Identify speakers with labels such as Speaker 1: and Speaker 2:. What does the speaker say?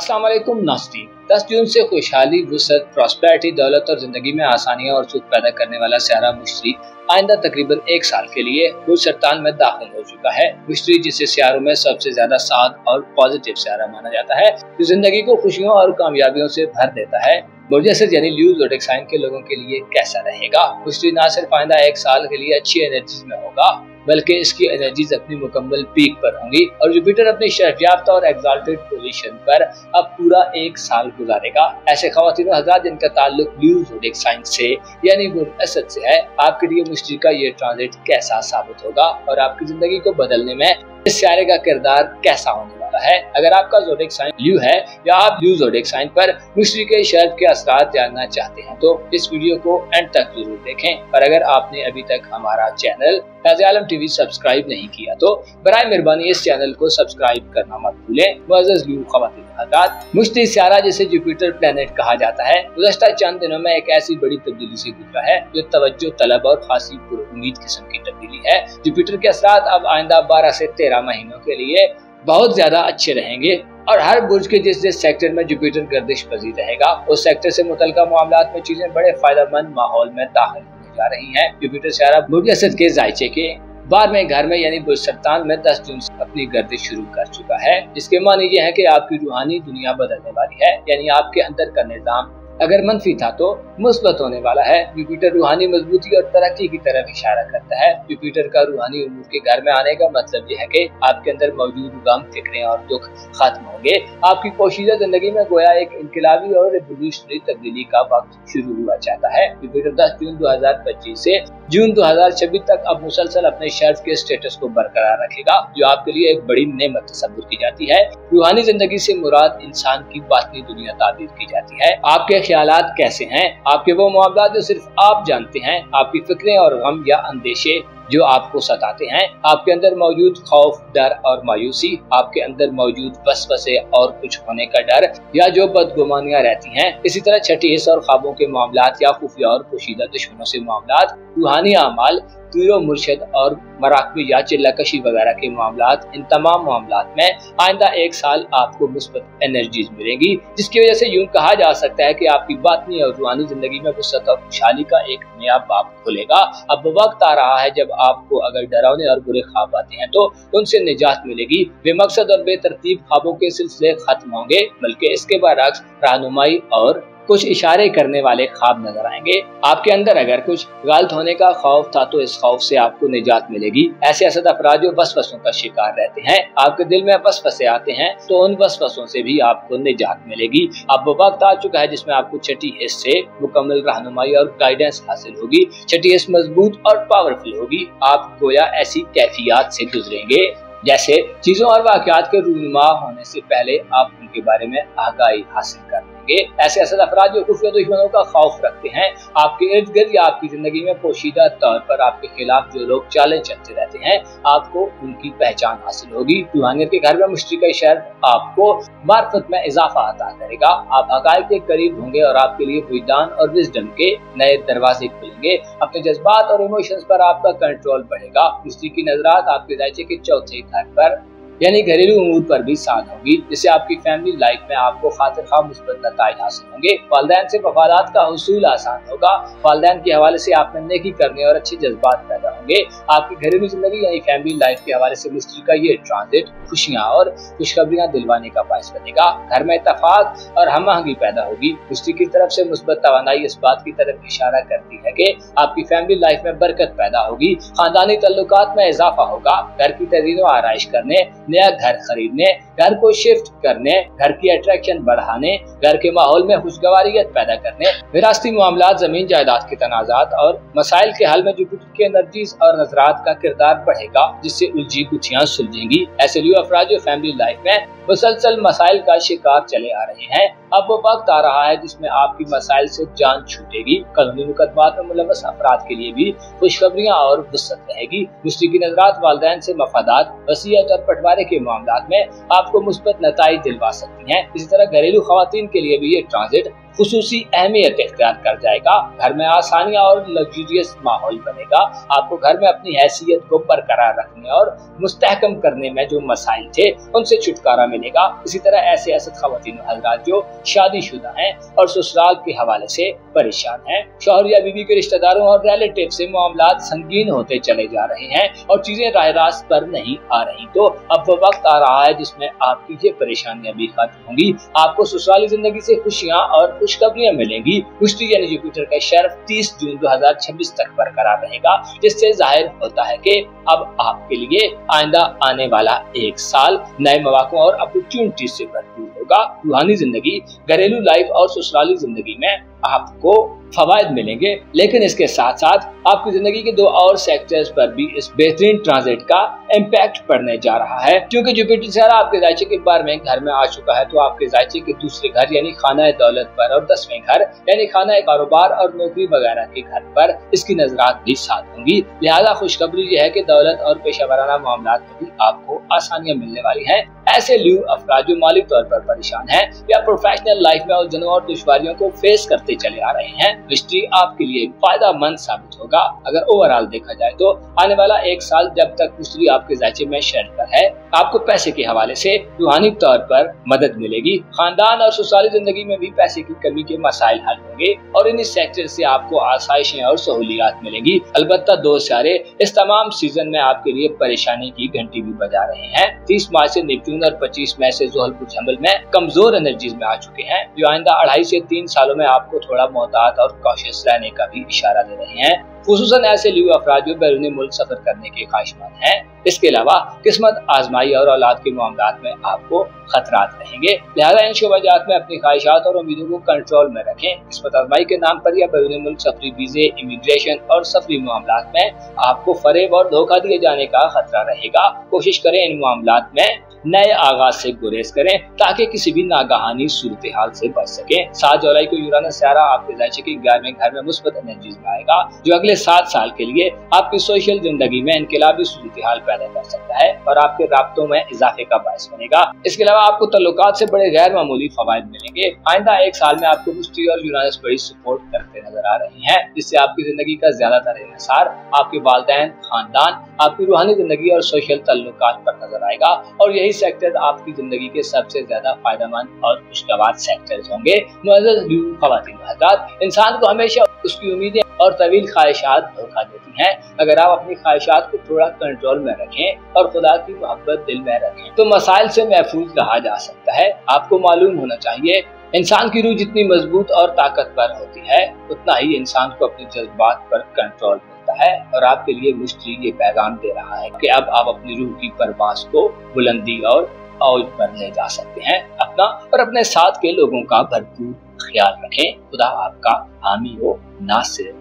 Speaker 1: अस्सलाम वालेकुम नाज़रीन। 10 जून से खुशहाली, वुसअत, प्रॉस्पेरिटी, दौलत और जिंदगी में आसानियां और सुख पैदा करने वाला सियारा मुश्तरी आइंदा तकरीबन 1 साल के लिए बुर्ज सरतान में दाखिल हो चुका है। मुश्तरी जिसे सियारों में सबसे ज्यादा साद और पॉजिटिव सियारा माना जाता है, जो जिंदगी को खुशियों और कामयाबियों से भर देता है। बुर्ज असद यानी ल्यू ज़ोडिएक साइन के लोगों के लिए कैसा रहेगा? मुश्तरी ना सिर्फ आइंदा 1 साल के लिए अच्छी एनर्जीज में होगा, बल्कि इसकी एनर्जीज अपनी मुकम्मल पीक पर होंगी और जुपिटर अपनी शर्फयाफ्ता और एग्जाल्टेड पोजीशन पर अब पूरा 1 साल गुजारेगा। ऐसे ख़वातीन व हज़रात जिनका ताल्लुक ल्यू ज़ोडिएक साइन से यानी बुर्ज असद से है, आपके लिए मुश्तरी का ये ट्रांजिट कैसा साबित होगा और आपकी जिंदगी को बदलने में इस सियारे का किरदार कैसा होने वाला है। अगर आपका ज़ोडिएक साइन ल्यू है या आप ल्यू ज़ोडिएक साइन पर मुश्तरी के शर्फ के असरात जानना चाहते हैं तो इस वीडियो को एंड तक जरूर देखें। और अगर आपने अभी तक हमारा चैनल ताज़े आलम टीवी सब्सक्राइब नहीं किया तो बराए मेहरबानी इस चैनल को सब्सक्राइब करना मत भूलें। मुअज़्ज़ज़ ल्यू ख़वातीन व हज़रात, मुश्तरी सियारा जिसे जुपिटर प्लैनेट कहा जाता है, गुज़श्ता चंद दिनों में एक ऐसी बड़ी तब्दीली से गुजरा है जो तवज्जो तलब और खासी पुरुम्मीद किस्म की तब्दीली है। जुपिटर के असरात अब आइंदा 12 से 13 महीनों के लिए बहुत ज्यादा अच्छे रहेंगे और हर बुर्ज के जिस सेक्टर में जुपिटर गर्दिश पजीर रहेगा, उस सेक्टर से मुतल्लिका मामलात में चीजें बड़े फायदेमंद माहौल में दाखिल होने जा रही हैं। जुपिटर सियारा बुर्ज असद के जायचे के 12वें घर में यानी बुर्ज सरतान में 10 जून से अपनी गर्दिश शुरू कर चुका है, जिसके मानी ये है कि आपकी रूहानी दुनिया बदलने वाली है, यानी आपके अंदर का निजाम अगर मनफी था तो मुस्बत होने वाला है। जुपिटर रूहानी मजबूती और तरक्की की तरफ इशारा करता है। जुपिटर का रूहानी उमूर के घर में आने का मतलब यह है कि आपके अंदर मौजूद गम, फिक्रें और दुख खत्म होंगे। आपकी पोशीदा जिंदगी में गोया एक इनकलाबी और रिवोल्यूशनरी तब्दीली का वक्त शुरू हुआ चाहता है। जुपिटर 10 जून 2025 से जून 2026 तक अब मुसलसल अपने शर्फ के स्टेटस को बरकरार रखेगा, जो आपके लिए एक बड़ी नेमत तस्वुर की जाती है। रूहानी जिंदगी से मुराद इंसान की बातनी दुनिया ताबीर की जाती है। आपके ख्यालात कैसे हैं? आपके वो मामलात जो सिर्फ आप जानते हैं, आपकी फिक्रें और गम या अंदेशे जो आपको सताते हैं, आपके अंदर मौजूद खौफ, डर और मायूसी, आपके अंदर मौजूद वसवसे और कुछ होने का डर या जो बदगुमानियां रहती हैं। इसी तरह छठी हिस्स और ख्वाबों के मामलात या खुफिया और पोशीदा दुश्मनों से मामलात, रूहानी अमाल, पीरो मुर्शद और मराकबी या चिल्लाकशी वगैरह के मामलात, इन तमाम मामलात में आइंदा 1 साल आपको मुस्बत एनर्जीज मिलेंगी, जिसकी वजह से यूं कहा जा सकता है कि आपकी बातनी और रूहानी जिंदगी में वुसअत और खुशहाली का एक नया बाब खुलेगा। अब वक्त आ रहा है जब आपको अगर डरावने और बुरे ख्वाब आते हैं तो उनसे निजात मिलेगी। बेमकसद और बेतरतीब ख्वाबों के सिलसिले खत्म होंगे, बल्कि इसके बरअक्स रहनुमाई और कुछ इशारे करने वाले ख्वाब नजर आएंगे। आपके अंदर अगर कुछ गलत होने का खौफ था तो इस खौफ से आपको निजात मिलेगी। ऐसे असद अफराद जो वसवसों का शिकार रहते हैं, आपके दिल में वसवसे आते हैं तो उन वसवसों से भी आपको निजात मिलेगी। अब वो वक्त आ चुका है जिसमें आपको छठी हिस्स से मुकम्मल रहनुमाई और गाइडेंस हासिल होगी। छठी हिस्स मजबूत और पावरफुल होगी। आप गोया ऐसी कैफियत से गुजरेंगे जैसे चीजों और वाकयात के रूनुमा होने से पहले आप उनके बारे में आगाही हासिल कर लेंगे। ऐसे असद अफराद जो खुफिया दुश्मनों का खौफ रखते हैं, आपके इर्द गिर्द या आपकी जिंदगी में पोशीदा तौर पर आपके खिलाफ जो लोग चालें चलते रहते हैं, आपको उनकी पहचान हासिल होगी। रूहानियत के घर में मुश्तरी का शर्फ आपको मार्फत में इजाफा अता करेगा। आप हकायक के करीब होंगे और आपके लिए विजदान और विजडम के नए दरवाजे खुलेंगे। अपने जज्बात और इमोशंस पर आपका कंट्रोल बढ़ेगा। मुश्तरी की नजरात आपके जायचे के चौथे घर पर यानी घरेलू उमूर पर भी साथ होगी, जिससे आपकी फैमिली लाइफ में आपको खातिर खा मुस्बत नताइज हासिल होंगे। वालिदैन से वफादात का हुसूल आसान होगा। वालिदैन के हवाले से आप में नेकी करने और अच्छे जज्बात पैदा होंगे। आपकी घरेलू जिंदगी यानी फैमिली लाइफ के हवाले से मुश्तरी का ये ट्रांजिट खुशियां और खुशखबरियां दिलवाने का बाइस बनेगा। घर में इत्तेफाक और हमआहंगी पैदा होगी। मुश्तरी की तरफ से मुस्बत तवानाई इस बात की तरफ इशारा करती है कि आपकी फैमिली लाइफ में बरकत पैदा होगी। खानदानी तल्लुकात में इजाफा होगा। घर की तज़ीन व आराइश करने, नया घर खरीदने, घर को शिफ्ट करने, घर की अट्रैक्शन बढ़ाने, घर के माहौल में खुशगवारियत पैदा करने, विरासती मामलात, जमीन जायदाद के तनाजात और मसाइल के हल में जुपिटर के एनर्जीज और नजरात का किरदार बढ़ेगा, जिससे उलझी गुत्थियां सुलझेंगी। ऐसे ल्यू अफराद जो फैमिली लाइफ में मुसलसल मसाइल का शिकार चले आ रहे हैं, अब वो वक्त आ रहा है जिसमें आपकी मसाइल से जान छूटेगी। कानूनी मुकदमात में मुलव्वस अफराद के लिए भी खुशखबरियां और वुसअत रहेगी। मुश्तरी की नजरात वालिदैन से मफादात, वसीयत और बंटवारे के मामलात में आपको मुस्बत नताइज दिलवा सकती हैं। इसी तरह घरेलू खवातीन के लिए भी ये ट्रांजिट खुसूसी अहमियत इख्तियार कर जाएगा। घर में आसानियां और लग्जरियस माहौल बनेगा। आपको घर में अपनी हैसियत को बरकरार रखने और मुस्तहकम करने में जो मसाइल थे उनसे छुटकारा मिलेगा। इसी तरह ऐसे खवातीन हज़रात जो शादीशुदा हैं और ससुराल के हवाले से परेशान हैं, शौहर या बीवी के रिश्तेदारों और रिलेटिव से मामलात संगीन होते चले जा रहे हैं और चीजें राह रास्त पर नहीं आ रही, तो अब वो वक्त आ रहा है जिसमें आपकी ये परेशानियां भी खत्म होंगी। आपको ससुराली जिंदगी से खुशियां और खुशखबरियां मिलेंगी। मुश्तरी यानी जुपिटर का शर्फ 30 जून 2026 तक बरकरार रहेगा, जिससे जाहिर होता है कि अब आपके लिए आइंदा आने वाला एक साल नए मौकों और अपॉर्चुनिटीज से भरपूर होगा। रूहानी जिंदगी, घरेलू लाइफ और ससुराली जिंदगी में आपको फवायद मिलेंगे, लेकिन इसके साथ साथ आपकी जिंदगी के दो और सेक्टर्स पर भी इस बेहतरीन ट्रांजिट का इम्पैक्ट पड़ने जा रहा है। क्योंकि जुपिटर सारा आपके जायचे के बार में घर में आ चुका है, तो आपके जायचे के दूसरे घर यानी खाना दौलत पर और 10वें घर यानी खाना कारोबार और नौकरी वगैरह के घर पर इसकी नजरात भी साथ होंगी। लिहाजा खुशखबरी यह है कि दौलत और पेशा वराना मामलात में भी आपको आसानियां मिलने वाली हैं। ऐसे ल्यू अफराद जो माली तौर पर परेशान हैं या प्रोफेशनल लाइफ में उलझनों और दुश्वारियों को फेस करते चले आ रहे हैं, मिस्ट्री आपके लिए फायदा मंद साबित होगा। अगर ओवरऑल देखा जाए तो आने वाला एक साल जब तक मिस्ट्री आपके जायचे में शेयर पर है, आपको पैसे के हवाले से रूहानी तौर पर मदद मिलेगी। खानदान और ससुराली जिंदगी में भी पैसे की कमी के मसाइल हल होंगे और इन सेक्टर से आपको आसाइशें और सहूलियात मिलेंगी। अलबत्ता दोस्त यारे, इस तमाम सीजन में आपके लिए परेशानी की घंटी भी बजा रहे हैं। 30 मार्च से नेपच्यून और 25 मई से ज़ुहल बुर्ज हमल में कमजोर एनर्जीज में आ चुके हैं, जो आइंदा 2.5 से 3 सालों में आपको थोड़ा मोहतात और कॉशियस रहने का भी इशारा दे रहे हैं। खुसूसन ऐसे ल्यू अफराद जो बैरूनी मुल्क सफर करने के ख्वाहिशमंद हैं। इसके अलावा किस्मत आजमाई और औलाद के मामलात में आपको खतरात रहेंगे। लिहाजा इन शोबाजात में अपनी ख्वाहिशात और उम्मीदों को कंट्रोल में रखें। किस्मत आजमाई के नाम पर या बैरूनी मुल्क सफरी वीजे, इमिग्रेशन और सफरी मामलात में आपको फरेब और धोखा दिए जाने का खतरा रहेगा। कोशिश करें इन मामलात में नए आगाज से गुरेज करें ताकि किसी भी नागहानी सूरत हाल से बच सके। 7 जुलाई को यूरानस सारा आपके जायचे के 11वें घर में मुस्बत एनर्जीज में आएगा, जो अगले 7 साल के लिए आपकी सोशल जिंदगी में इनकलाबी सूरत हाल पैदा कर सकता है और आपके राब्तों में इजाफे का बायस बनेगा। इसके अलावा आपको तल्लुकात से बड़े गैर मामूली फवायद मिलेंगे। आइंदा एक साल में आपको मुश्तरी और यूरानस बड़ी सपोर्ट करते नजर आ रहे हैं, जिससे आपकी जिंदगी का ज्यादातर इन्हिसार आपके वालिदैन, खानदान, आपकी रूहानी जिंदगी और सोशल तल्लुकात पर नजर आएगा और यही सेक्टर आपकी जिंदगी के सबसे ज्यादा फायदेमंद और खुशगवार सेक्टर्स होंगे। मुअज़्ज़ज़ ल्यू ख़वातीन हज़रात, इंसान को हमेशा उसकी उम्मीदें और तवील ख्वाहिशात धोखा देती हैं। अगर आप अपनी ख्वाहिशात को थोड़ा कंट्रोल में रखें और खुदा की मोहब्बत दिल में रखें तो मसाइल से महफूज रहा जा सकता है। आपको मालूम होना चाहिए, इंसान की रूह जितनी मजबूत और ताकतवर होती है, उतना ही इंसान को अपने जज्बात पर कंट्रोल मिलता है। और आपके लिए मुश्तरी ये पैगाम दे रहा है कि अब आप अपनी रूह की परवास को बुलंदी और औज पर ले जा सकते हैं। अपना और अपने साथ के लोगों का भरपूर ख्याल रखें। खुदा आपका हामी हो, नासिर।